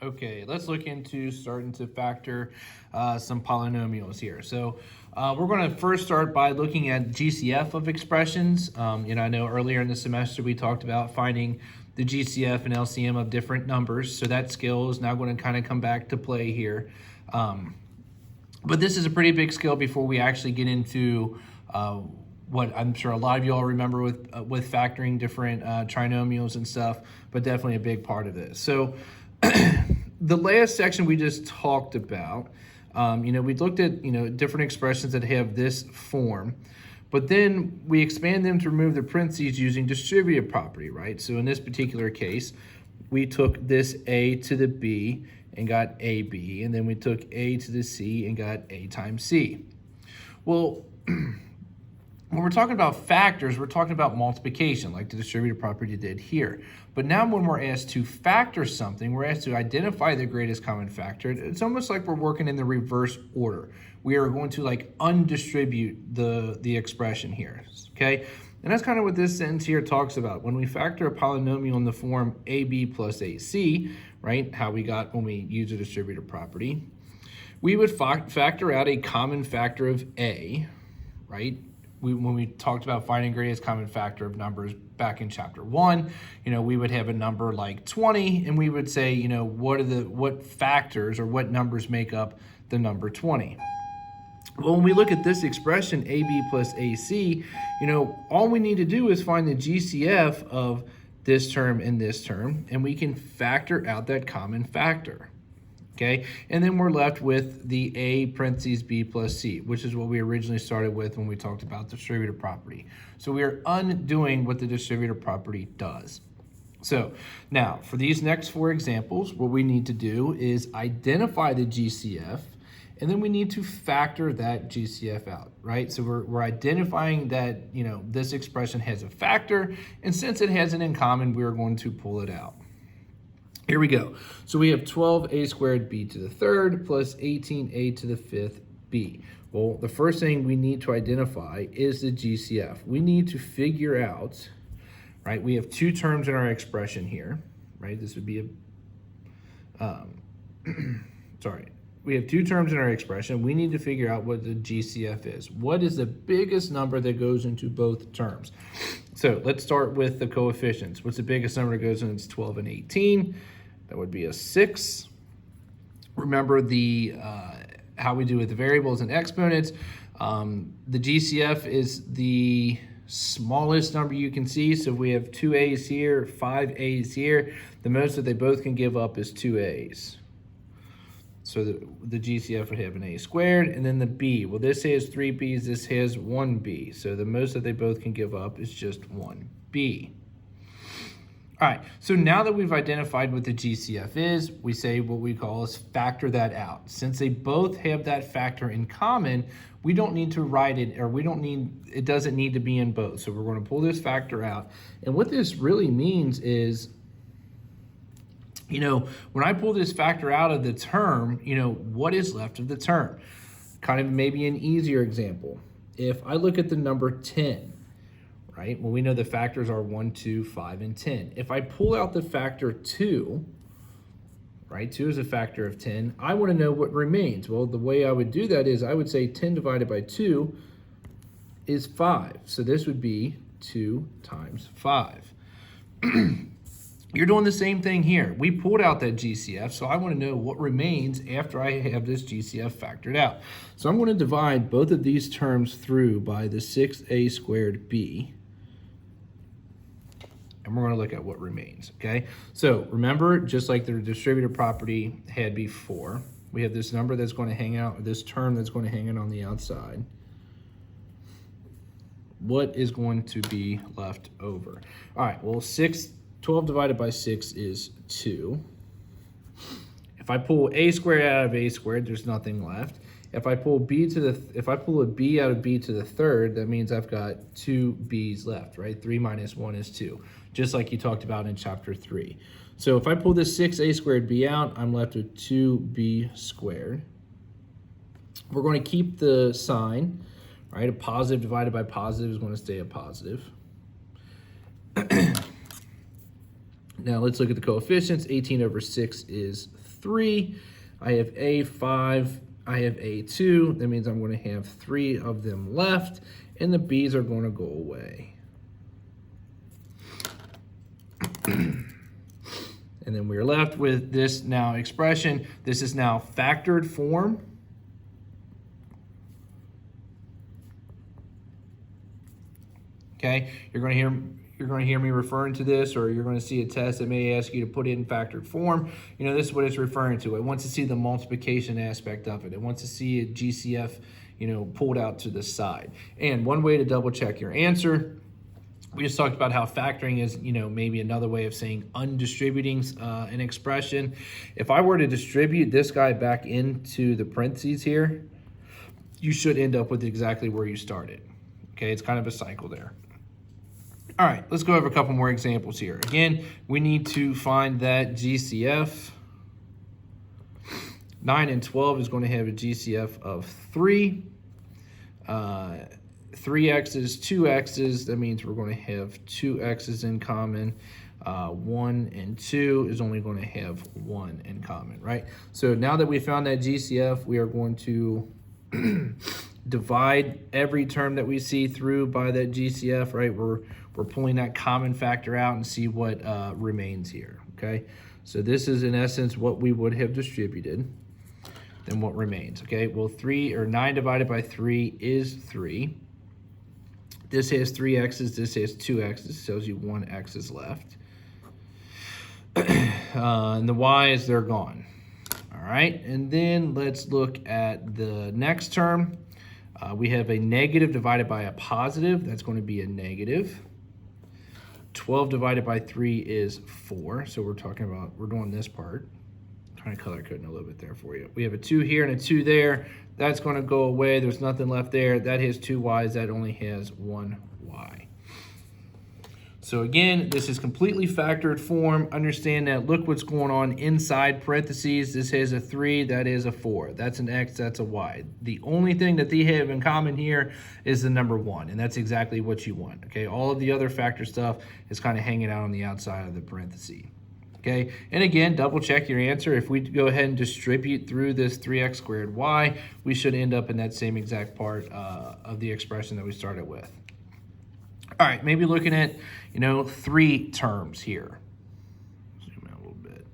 Okay, let's look into starting to factor some polynomials here. So we're going to first start by looking at GCF of expressions. I know earlier in the semester we talked about finding the GCF and LCM of different numbers. So that skill is now going to kind of come back to play here. But this is a pretty big skill before we actually get into what I'm sure a lot of you all remember with factoring different trinomials and stuff, but definitely a big part of this. So the last section we just talked about, we looked at, different expressions that have this form, but then we expand them to remove the parentheses using distributive property, right? So in this particular case, we took this a to the b and got ab, and then we took a to the c and got a times c. Well, when we're talking about factors, we're talking about multiplication, like the distributive property did here. But now when we're asked to factor something, we're asked to identify the greatest common factor. It's almost like we're working in the reverse order. We are going to undistribute the expression here, okay? And that's kind of what this sentence here talks about. When we factor a polynomial in the form ab plus ac, right, how we got when we use a distributive property, we would factor out a common factor of a, right? When we talked about finding greatest common factor of numbers back in chapter 1, we would have a number like 20, and we would say, what factors or what numbers make up the number 20. Well, when we look at this expression, AB plus AC, all we need to do is find the GCF of this term and this term, and we can factor out that common factor. Okay, and then we're left with the a parentheses b plus c, which is what we originally started with when we talked about the distributive property. So we are undoing what the distributive property does. So now for these next 4 examples, what we need to do is identify the GCF, and then we need to factor that GCF out, right? So we're identifying that, this expression has a factor, and since it has it in common, we're going to pull it out. Here we go. So we have 12a squared b to the third plus 18a to the fifth b. Well, the first thing we need to identify is the GCF. We need to figure out, right? We have 2 terms in our expression here, right? This would be we have 2 terms in our expression. We need to figure out what the GCF is. What is the biggest number that goes into both terms? So let's start with the coefficients. What's the biggest number that goes in? It's 12 and 18. That would be a 6. Remember the how we do with the variables and exponents. The GCF is the smallest number you can see. So if we have 2 a's here, 5 a's here, the most that they both can give up is 2 a's. So the GCF would have an a squared, and then the b. Well, this has 3 b's, this has 1 b. So the most that they both can give up is just 1 b. All right, so now that we've identified what the GCF is, we say what we call is factor that out. Since they both have that factor in common, we don't need to write it, or it doesn't need to be in both. So we're going to pull this factor out. And what this really means is, when I pull this factor out of the term, what is left of the term? Kind of maybe an easier example. If I look at the number 10, right? Well, we know the factors are 1, 2, 5, and 10. If I pull out the factor 2, right? 2 is a factor of 10. I want to know what remains. Well, the way I would do that is I would say 10 divided by 2 is 5. So this would be 2 times 5. You're doing the same thing here. We pulled out that GCF, so I want to know what remains after I have this GCF factored out. So I'm going to divide both of these terms through by the 6a squared b, and we're going to look at what remains, okay? So remember, just like the distributive property had before, we have this number that's going to hang out, this term that's going to hang out on the outside. What is going to be left over? All right, well, 12 divided by 6 is 2. If I pull a squared out of a squared, there's nothing left. If I pull a b out of b to the third, that means I've got 2 b's left, right? 3 minus 1 is 2, just like you talked about in chapter 3. So if I pull this 6a squared b out, I'm left with 2b squared. We're going to keep the sign, right? A positive divided by positive is going to stay a positive. Now let's look at the coefficients. 18 over 6 is 3. I have a 5. I have a 2. That means I'm going to have 3 of them left, and the b's are going to go away. And then we're left with this now expression. This is now factored form. Okay, you're going to hear me referring to this, or you're going to see a test that may ask you to put it in factored form. You know, this is what it's referring to. It wants to see the multiplication aspect of it. It wants to see a GCF, you know, pulled out to the side. And one way to double check your answer, we just talked about how factoring is, you know, maybe another way of saying undistributing an expression. If I were to distribute this guy back into the parentheses here, you should end up with exactly where you started. Okay, it's kind of a cycle there. All right, let's go over a couple more examples here. Again, we need to find that GCF. 9 and 12 is going to have a GCF of 3. 3 x's, 2 x's, that means we're going to have 2 x's in common. 1 and 2 is only going to have 1 in common, right? So now that we found that GCF, we are going to divide every term that we see through by that GCF, right? We're pulling that common factor out and see what remains here, okay? So this is in essence what we would have distributed. Then what remains, okay? Well, 9 divided by 3 is 3. This has 3 x's, this has 2 x's, tells you 1 x is left. And the y's, they're gone. All right, and then let's look at the next term. We have a negative divided by a positive. That's going to be a negative. 12 divided by 3 is 4. So we're doing this part. I'm trying to color code a little bit there for you. We have a 2 here and a 2 there. That's going to go away. There's nothing left there. That has 2 y's. That only has 1 y. So again, this is completely factored form. Understand that. Look what's going on inside parentheses. This has a 3. That is a 4. That's an x. That's a y. The only thing that they have in common here is the number 1, and that's exactly what you want. Okay, all of the other factor stuff is kind of hanging out on the outside of the parentheses. Okay, and again, double check your answer. If we go ahead and distribute through this 3x squared y, we should end up in that same exact part of the expression that we started with. All right, maybe looking at, 3 terms here. Zoom out a little bit.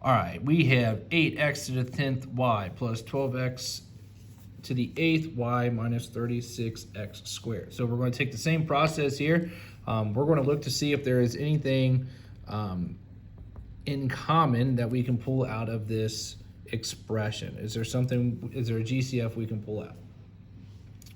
All right, we have 8x to the 10th y plus 12x to the 8th y minus 36x squared. So we're going to take the same process here. We're going to look to see if there is anything in common that we can pull out of this expression. Is there a GCF we can pull out?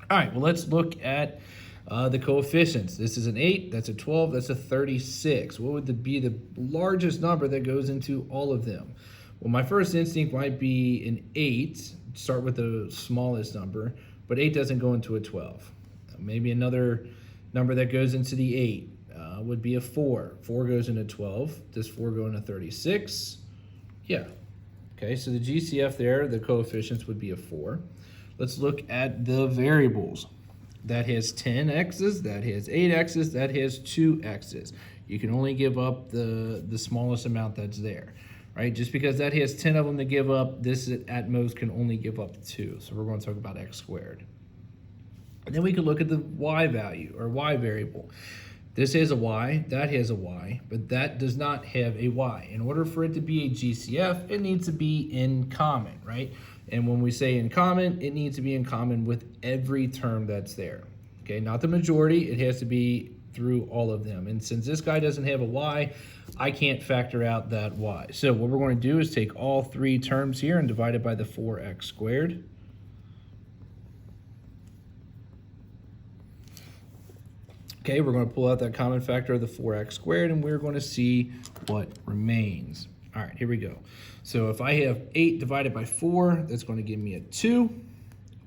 All right, well, let's look at the coefficients. This is an 8, that's a 12, that's a 36. What would be the largest number that goes into all of them? Well, my first instinct might be an 8, start with the smallest number, but 8 doesn't go into a 12. Maybe another number that goes into the 8 would be a 4. 4 goes into 12. Does 4 go into 36? Yeah. Okay, so the GCF there, the coefficients would be a 4. Let's look at the variables. That has 10 x's, that has 8 x's, that has 2 x's. You can only give up the smallest amount that's there, right? Just because that has 10 of them to give up, this at most can only give up 2. So we're going to talk about x squared. And then we can look at the y value, or y variable. This has a y, that has a y, but that does not have a y. In order for it to be a GCF, it needs to be in common, right? And when we say in common, it needs to be in common with every term that's there. Okay, not the majority, it has to be through all of them. And since this guy doesn't have a y, I can't factor out that y. So what we're going to do is take all 3 terms here and divide it by the 4x squared. Okay, we're going to pull out that common factor of the 4x squared, and we're going to see what remains. All right, here we go. So if I have 8 divided by 4, that's going to give me a 2.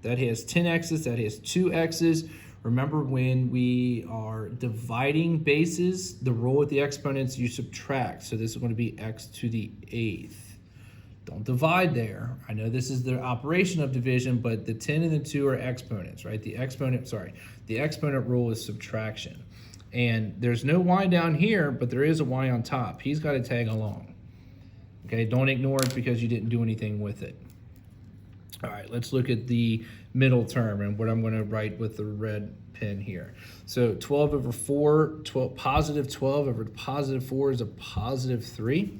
That has 10 x's, that has 2 x's. Remember, when we are dividing bases, the rule with the exponents, you subtract. So this is going to be x to the 8th. Don't divide there. I know this is the operation of division, but the 10 and the 2 are exponents, right? The exponent rule is subtraction. And there's no y down here, but there is a y on top. He's got to tag along. Okay, don't ignore it because you didn't do anything with it. All right, let's look at the middle term and what I'm going to write with the red pen here. So 12 over 4, positive 12 over positive 4 is a positive 3.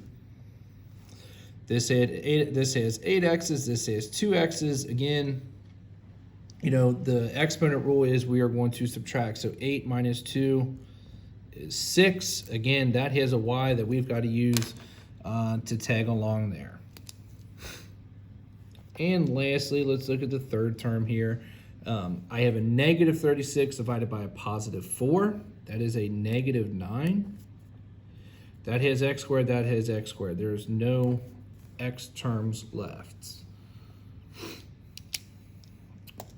This has 8 x's, this has 2 x's. Again, you know, the exponent rule is we are going to subtract. So 8 minus 2 is 6. Again, that has a y that we've got to use to tag along there. And lastly, let's look at the third term here. I have a negative 36 divided by a positive 4. That is a negative 9. That has x squared, that has x squared. There's no x terms left.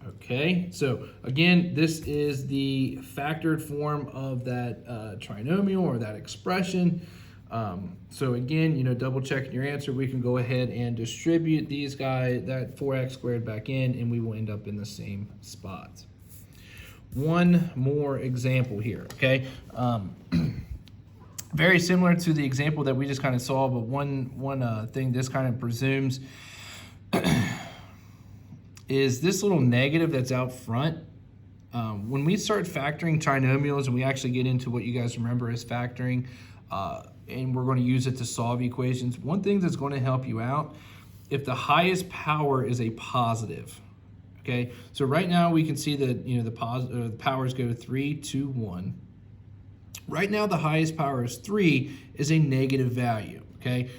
Okay, so again, this is the factored form of that trinomial or that expression. So again, you know, double checking your answer, we can go ahead and distribute these guys, that 4x squared back in, and we will end up in the same spot. One more example here, okay? Very similar to the example that we just kind of saw, but one thing this kind of presumes is this little negative that's out front. When we start factoring trinomials and we actually get into what you guys remember as factoring, and we're going to use it to solve equations, one thing that's going to help you out, if the highest power is a positive, okay? So right now we can see that, you know, the powers go 3, 2, 1. Right now, the highest power is 3 is a negative value, okay?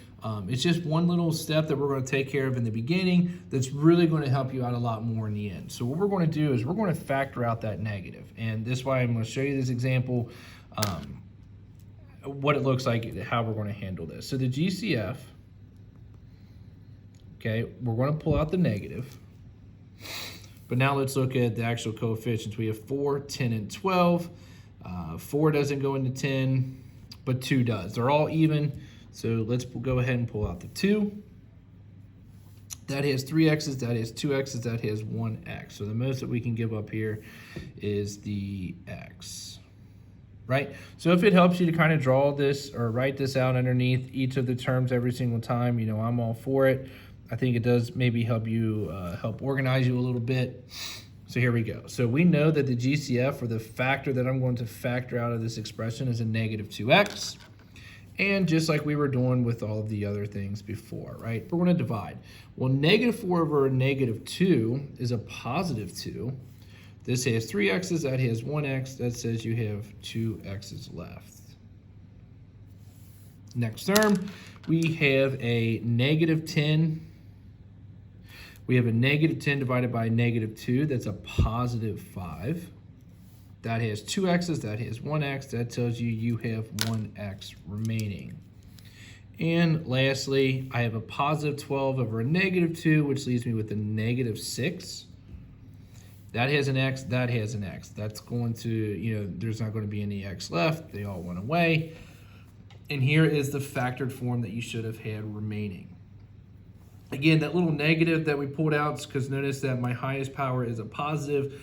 It's just one little step that we're going to take care of in the beginning that's really going to help you out a lot more in the end. So what we're going to do is we're going to factor out that negative. And this is why I'm going to show you this example, what it looks like, how we're going to handle this. So the GCF, okay, we're going to pull out the negative. But now let's look at the actual coefficients. We have 4, 10, and 12. 4 doesn't go into 10, but 2 does. They're all even, so let's go ahead and pull out the 2. That has 3 x's, that has 2 x's, that has 1 x. So the most that we can give up here is the x, right? So if it helps you to kind of draw this or write this out underneath each of the terms every single time, you know, I'm all for it. I think it does maybe help you, help organize you a little bit. So here we go. So we know that the GCF, or the factor that I'm going to factor out of this expression, is a negative 2x. And just like we were doing with all of the other things before, right? We're going to divide. Well, negative 4 over negative 2 is a positive 2. This has 3 x's, that has 1 x. That says you have 2 x's left. Next term, we have a negative 10. We have a negative 10 divided by negative 2. That's a positive 5. That has 2 x's. That has 1 x. That tells you you have 1 x remaining. And lastly, I have a positive 12 over a negative 2, which leaves me with a negative 6. That has an x. That has an x. That's going to, you know, there's not going to be any x left. They all went away. And here is the factored form that you should have had remaining. Again, that little negative that we pulled out, because notice that my highest power is a positive.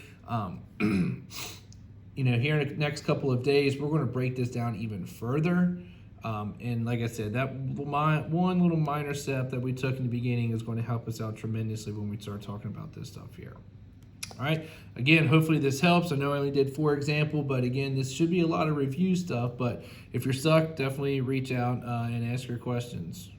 You know, here in the next couple of days, we're going to break this down even further. And like I said, that one little minor step that we took in the beginning is going to help us out tremendously when we start talking about this stuff here. All right, again, hopefully this helps. I know I only did 4 examples, but again, this should be a lot of review stuff. But if you're stuck, definitely reach out and ask your questions.